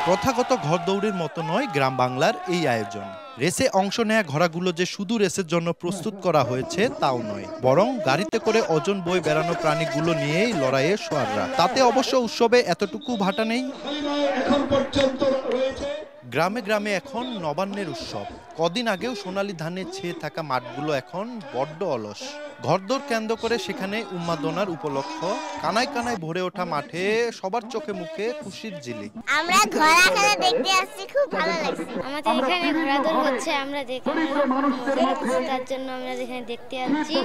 প্রথাগত ঘোড়দৌড়ের মতো নয় গ্রাম বাংলার এই আয়োজন। রেসে অংশ নেয়া ঘোড়াগুলো যে শুধু রেসের জন্য প্রস্তুত করা হয়েছে তাও নয়, বরং গাড়িতে করে ওজন বয়ে বেড়ানো প্রাণীগুলো নিয়েই লড়াইয়ের সোয়াররা। তাতে অবশ্য উৎসবে এতটুকু ভাটা নেই। গ্রামে গ্রামে এখন নবান্নের উৎসব। কদিন আগেও সোনালী ধানে ছেয়ে থাকা মাঠগুলো এখন বড্ড অলস। ঘরদোর কেন্দ্র করে সেখানে উন্মাদনার উপলক্ষ। কানায় কানায় ভরে ওঠা মাঠে সবার চোখে মুখে খুশির ঝিলিক। আমরা ঘোড়া খেলা দেখতে আসছি, খুব ভালো লাগছে। আমাদের এখানে ঘোড়াদৌড় হচ্ছে, আমরা দেখে তার জন্য আমরা এখানে দেখতে আসছি,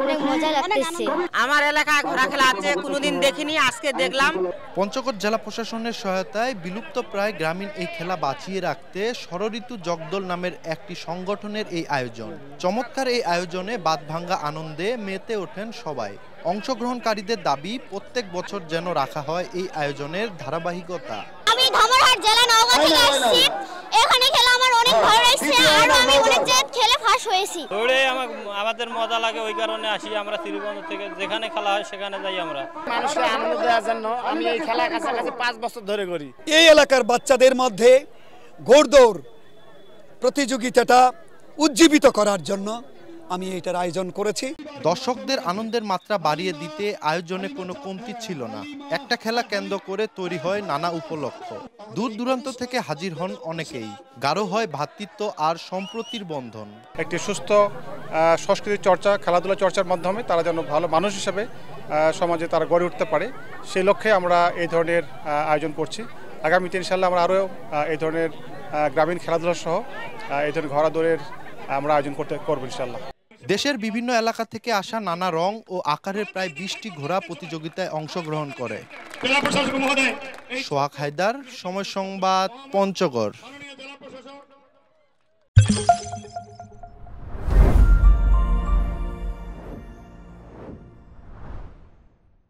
অনেক মজা লাগতেছে। আমার এলাকায় ঘোড়া খেলা আছে, কোনোদিন দেখিনি, আজকে দেখলাম। পঞ্চগড় জেলা প্রশাসনের সহায়তায় বিলুপ্ত প্রায় গ্রামীণ এই খেলা বাঁচিয়ে রাখতে ষড়ঋতু জগদল নামের একটি সংগঠনের এই আয়োজন। চমৎকার এই আয়োজনে বাঁধভাঙ্গা আনন্দে মেতে ওঠেন সবাই। অংশগ্রহণকারীদের দাবি প্রত্যেক বছর যেন রাখা হয় এই আয়োজনের ধারাবাহিকতা। আমি ধামরাহাট জেলা নওগাঁ থেকে আসছি, এখানে খেলা আমার অনেক ভালো লাগছে আর আমি অনেক জায়গায় খেলে ফার্স্ট হয়েছি। দৌড়ে আমাদের মজা লাগে, ওই কারণে আসি আমরা শ্রীগঞ্জ থেকে, যেখানে খেলা হয় সেখানে যাই আমরা। মানুষকে আনন্দ দেওয়ার জন্য আমি এই খেলা কাছাকাছি 5 বছর ধরে করি। এই এলাকার বাচ্চাদের মধ্যে ঘোড়দৌড় প্রতিযোগিতাটা উজ্জীবিত করার জন্য আমি এটার আয়োজন করেছি। দর্শকদের আনন্দের মাত্রা বাড়িয়ে দিতে আয়োজনে কোনো কমতি ছিল না। একটা খেলা কেন্দ্র করে তৈরি হয় নানা উপলক্ষ। দূর দূরান্ত থেকে হাজির হন অনেকেই। গাঢ় হয় ভ্রাতৃত্ব আর সম্প্রীতির বন্ধন। একটি সুস্থ সংস্কৃতি চর্চা, খেলাধুলা চর্চার মাধ্যমে তারা যেন ভালো মানুষ হিসেবে সমাজে তারা গড়ে উঠতে পারে, সেই লক্ষ্যে আমরা এই ধরনের আয়োজন করছি। আগামীতে ইনশাআল্লাহ আমরা আরও এই ধরনের গ্রামীণ খেলাধুলা সহ এই ধরনের ঘোড়াদৌড়ের আমরা আয়োজন করবো ইনশাআল্লাহ। দেশের বিভিন্ন এলাকা থেকে আসা নানা রং ও আকারের প্রায় 20টি ঘোড়া প্রতিযোগিতায় অংশগ্রহণ করে। সোহাগ হায়দার, সময় সংবাদ, পঞ্চগড়।